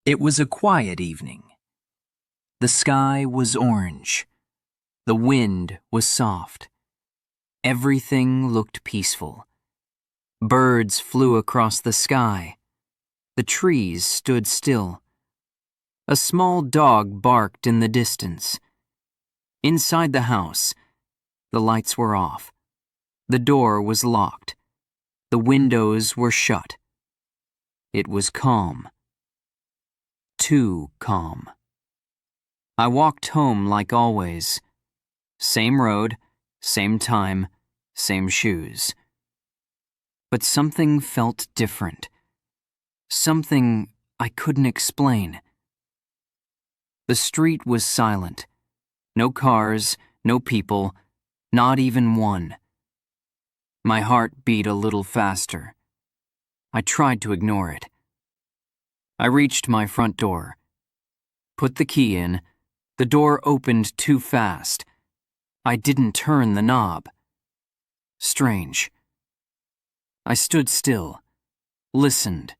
It was a quiet evening. The sky was orange. The wind was soft. Everything looked peaceful. Birds flew across the sky. The trees stood still. A small dog barked in the distance. Inside the house, the lights were off. The door was locked. The windows were shut. It was calm. Too calm. I walked home like always. Same road, same time, same shoes. But something felt different. Something I couldn't explain. The street was silent. No cars, no people, not even one. My heart beat a little faster. I tried to ignore it. I reached my front door. Put the key in. The door opened too fast. I didn't turn the knob. Strange. I stood still, listened.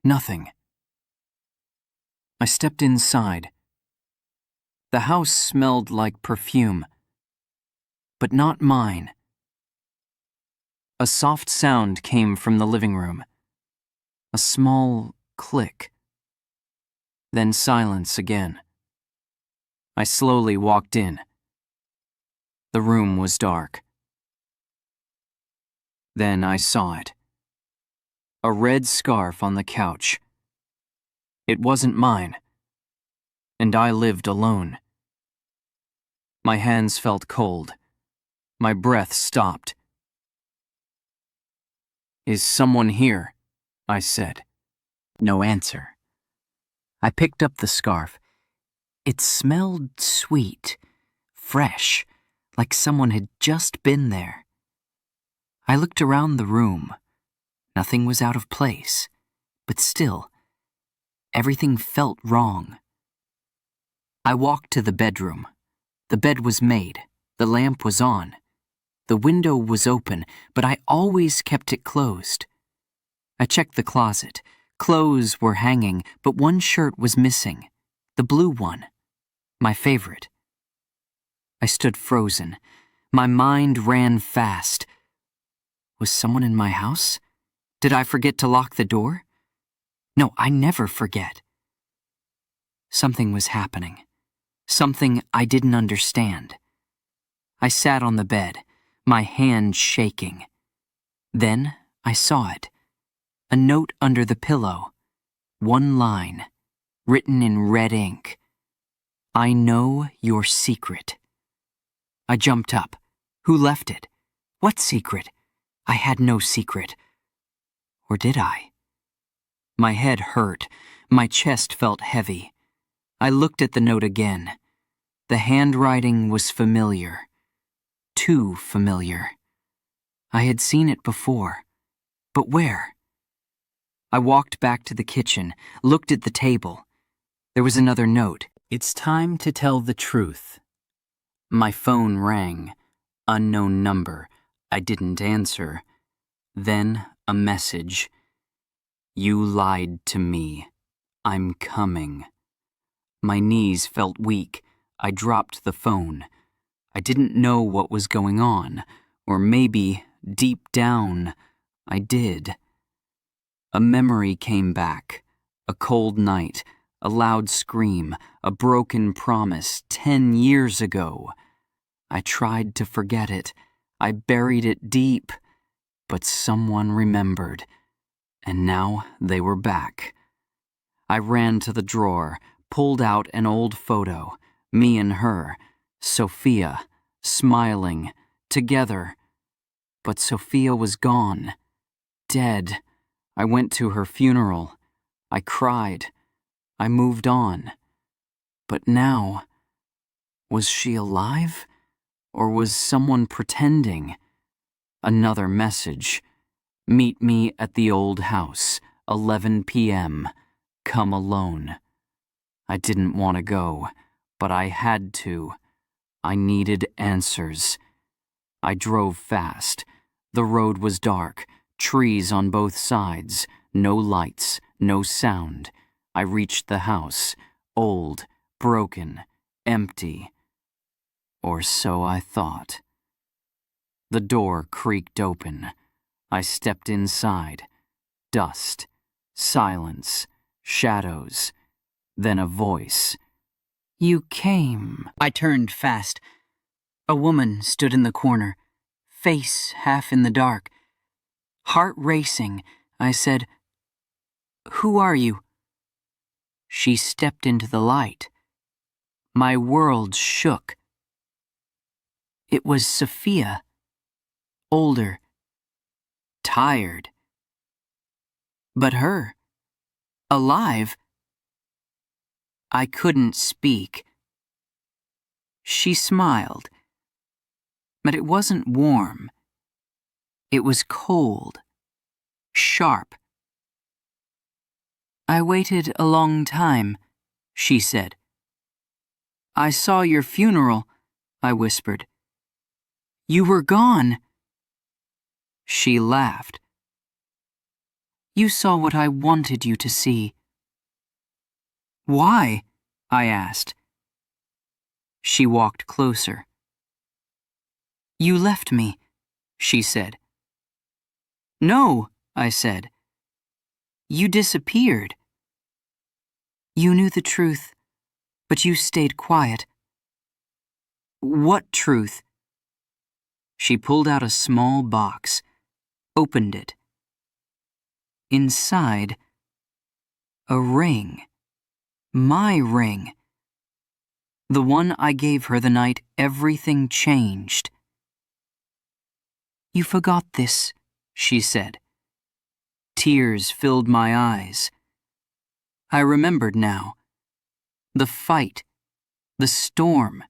Nothing. I stepped inside. The house smelled like perfume, but not mine. A soft sound came from the living room. A small click. Then silence again. I slowly walked in. The room was dark. Then I saw it. A red scarf on the couch. It wasn't mine, and I lived alone. My hands felt cold. My breath stopped. "Is someone here?" I said. No answer. I picked up the scarf. It smelled sweet, fresh, like someone had just been there. I looked around the room. Nothing was out of place, but still, everything felt wrong. I walked to the bedroom. The bed was made. The lamp was on. The window was open, but I always kept it closed. I checked the closet. Clothes were hanging, but one shirt was missing. The blue one. My favorite. I stood frozen. My mind ran fast. Was someone in my house? Did I forget to lock the door? No, I never forget. Something was happening. Something I didn't understand. I sat on the bed, my hand shaking. Then I saw it. A note under the pillow. One line, written in red ink. "I know your secret." I jumped up. Who left it? What secret? I had no secret. Or did I? My head hurt. My chest felt heavy. I looked at the note again. The handwriting was familiar. Too familiar. I had seen it before. But where? I walked back to the kitchen, looked at the table. There was another note. "It's time to tell the truth." My phone rang. Unknown number. I didn't answer. Then a message. "You lied to me. I'm coming." My knees felt weak. I dropped the phone. I didn't know what was going on, or maybe, deep down, I did. A memory came back. A cold night, a loud scream, a broken promise 10 years ago. I tried to forget it. I buried it deep. But someone remembered. And now they were back. I ran to the drawer, pulled out an old photo. Me and her. Sophia, smiling, together. But Sophia was gone. Dead. I went to her funeral. I cried. I moved on. But now, was she alive? Or was someone pretending? Another message. "Meet me at the old house, 11 p.m. Come alone." I didn't want to go, but I had to. I needed answers. I drove fast. The road was dark, trees on both sides, no lights, No sound. I reached the house, old, broken, empty. Or so I thought. The door creaked open. I stepped inside. Dust, silence, shadows, then a voice. "You came." I turned fast. A woman stood in the corner, face half in the dark. Heart racing, I said, "Who are you?" She stepped into the light. My world shook. It was Sophia. Older. Tired. But her. Alive. I couldn't speak. She smiled. But it wasn't warm. It was cold. Sharp. "I waited a long time," she said. "I saw your funeral," I whispered. "You were gone." She laughed. "You saw what I wanted you to see." "Why?" I asked. She walked closer. "You left me," she said. "No," I said. "You disappeared. You knew the truth, but you stayed quiet." "What truth?" She pulled out a small box, opened it. Inside, a ring. My ring. The one I gave her the night everything changed. "You forgot this," she said. Tears filled my eyes. I remembered now. The fight, the storm,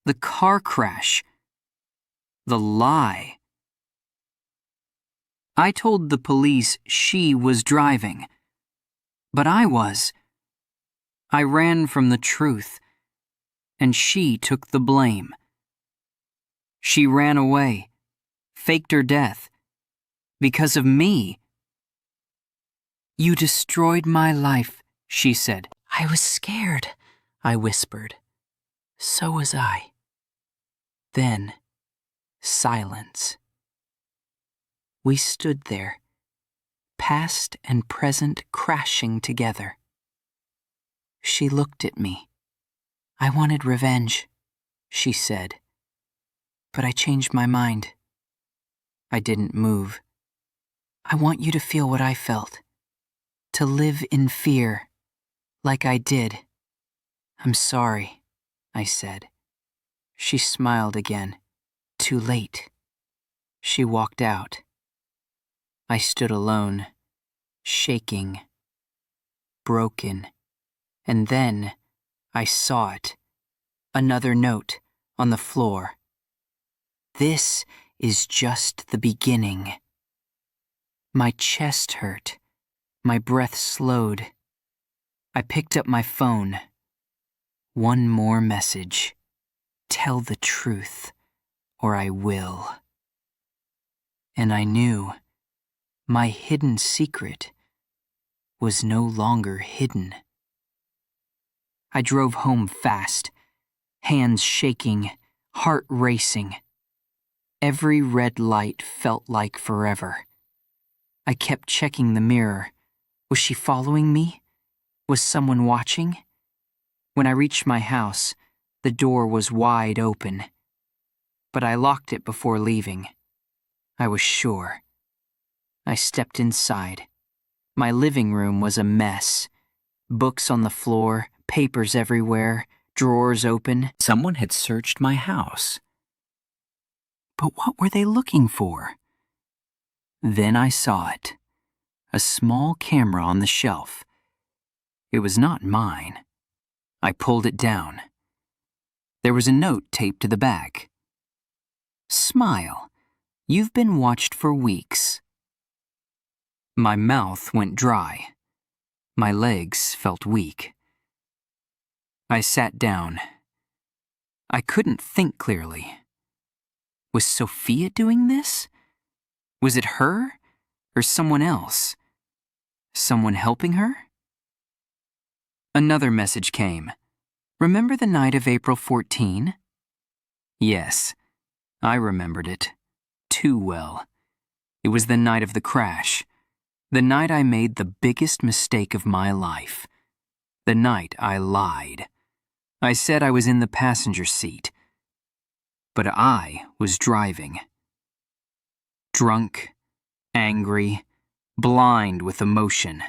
the car crash, the lie. I told the police she was driving, but I was. I ran from the truth, and she took the blame. She ran away, faked her death, because of me. "You destroyed my life," she said. "I was scared," I whispered. "So was I." Then, silence. We stood there, past and present crashing together. She looked at me. "I wanted revenge," she said. "But I changed my mind." I didn't move. "I want you to feel what I felt. To live in fear, like I did." "I'm sorry," I said. She smiled again. "Too late." She walked out. I stood alone, shaking, broken, and then I saw it. Another note on the floor. "This is just the beginning." My chest hurt. My breath slowed. I picked up my phone. One more message. "Tell the truth, or I will." And I knew my hidden secret was no longer hidden. I drove home fast, hands shaking, heart racing. Every red light felt like forever. I kept checking the mirror. Was she following me? Was someone watching? When I reached my house, the door was wide open. But I locked it before leaving. I was sure. I stepped inside. My living room was a mess. Books on the floor, papers everywhere, drawers open. Someone had searched my house. But what were they looking for? Then I saw it. A small camera on the shelf. It was not mine. I pulled it down. There was a note taped to the back. "Smile. You've been watched for weeks." My mouth went dry. My legs felt weak. I sat down. I couldn't think clearly. Was Sophia doing this? Was it her or someone else? Someone helping her? Another message came. Remember the night of April 14? Yes, I remembered it. Too well. It was the night of the crash. The night I made the biggest mistake of my life. The night I lied. I said I was in the passenger seat. But I was driving. Drunk, angry, blind with emotion.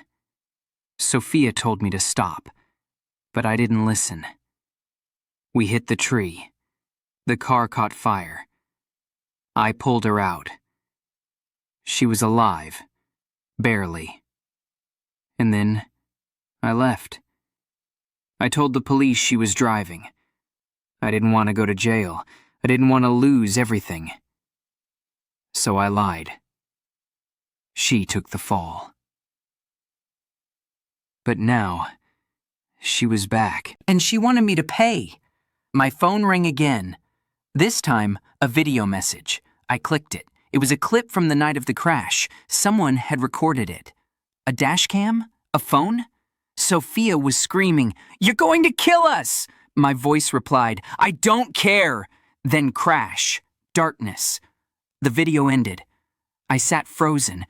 Sophia told me to stop, but I didn't listen. We hit the tree. The car caught fire. I pulled her out. She was alive. Barely. And then I left. I told the police she was driving. I didn't want to go to jail. I didn't want to lose everything. So I lied. She took the fall. But now, she was back, and she wanted me to pay. My phone rang again. This time, a video message. I clicked it. It was a clip from the night of the crash. Someone had recorded it. A dash cam? A phone? Sophia was screaming, "You're going to kill us!" My voice replied, "I don't care!" Then crash. Darkness. The video ended. I sat frozen.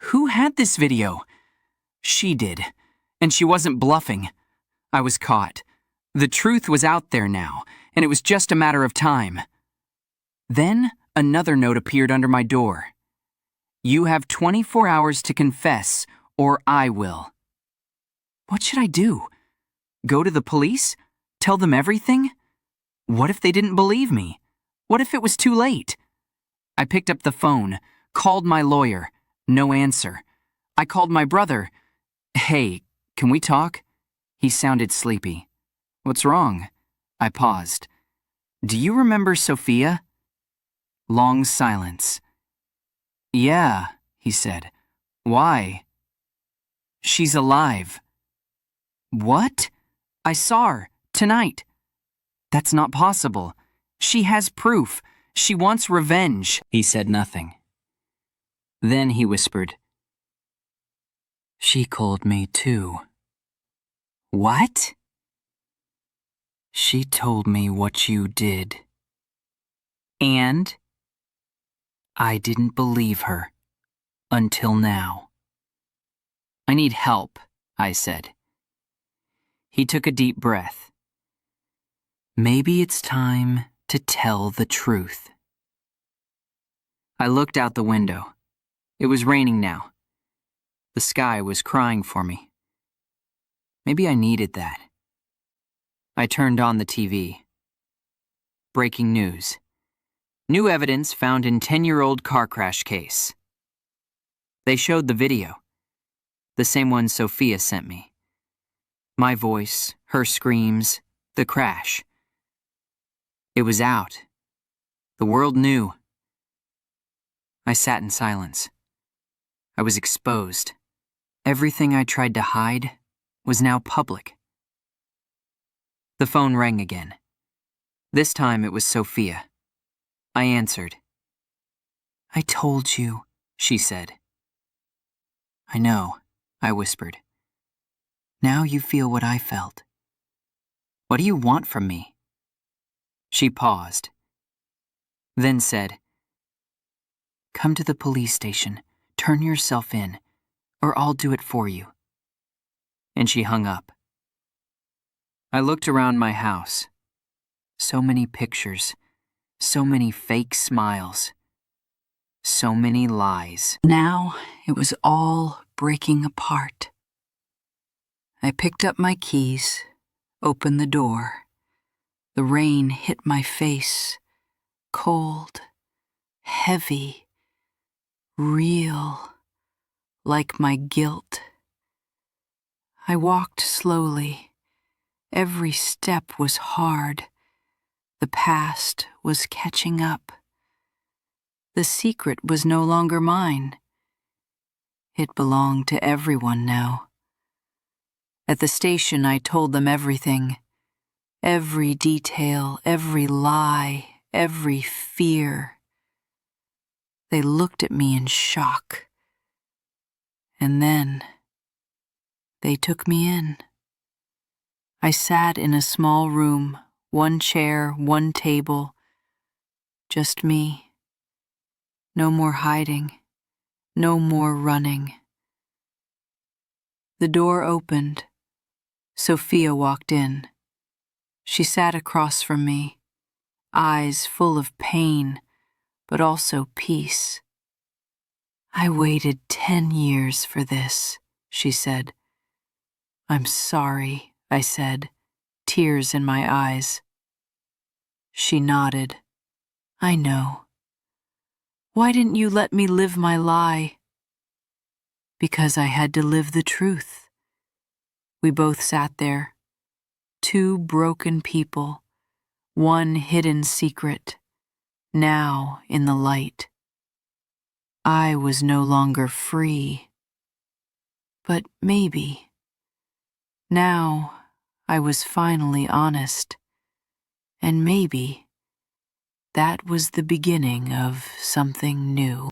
Who had this video? She did. And she wasn't bluffing. I was caught. The truth was out there now, and it was just a matter of time. Then another note appeared under my door. You have 24 hours to confess, or I will. What should I do? Go to the police? Tell them everything? What if they didn't believe me? What if it was too late? I picked up the phone, called my lawyer. No answer. I called my brother. Hey, can we talk? He sounded sleepy. What's wrong? I paused. Do you remember Sophia? Long silence. Yeah, he said. Why? She's alive. What? I saw her, tonight. That's not possible. She has proof. She wants revenge. He said nothing. Then he whispered, She called me too. What? She told me what you did. And? I didn't believe her. Until now. I need help, I said. He took a deep breath. Maybe it's time to tell the truth. I looked out the window. It was raining now. The sky was crying for me. Maybe I needed that. I turned on the TV. Breaking news. New evidence found in 10-year-old car crash case. They showed the video. The same one Sophia sent me. My voice, her screams, the crash. It was out. The world knew. I sat in silence. I was exposed. Everything I tried to hide was now public. The phone rang again. This time it was Sophia. I answered. I told you, she said. I know, I whispered. Now you feel what I felt. What do you want from me? She paused. Then said, Come to the police station, turn yourself in, or I'll do it for you. And she hung up. I looked around my house. So many pictures, so many fake smiles, so many lies. Now it was all breaking apart. I picked up my keys, opened the door. The rain hit my face, cold, heavy, real, like my guilt. I walked slowly. Every step was hard. The past was catching up. The secret was no longer mine. It belonged to everyone now. At the station, I told them everything. Every detail, every lie, every fear. They looked at me in shock. And then They took me in. I sat in a small room, one chair, one table, just me. No more hiding, no more running. The door opened. Sophia walked in. She sat across from me, eyes full of pain, but also peace. I waited 10 years for this, she said. I'm sorry, I said, tears in my eyes. She nodded. I know. Why didn't you let me live my lie? Because I had to live the truth. We both sat there, two broken people, one hidden secret, now in the light. I was no longer free. But maybe. Now I was finally honest. And maybe that was the beginning of something new.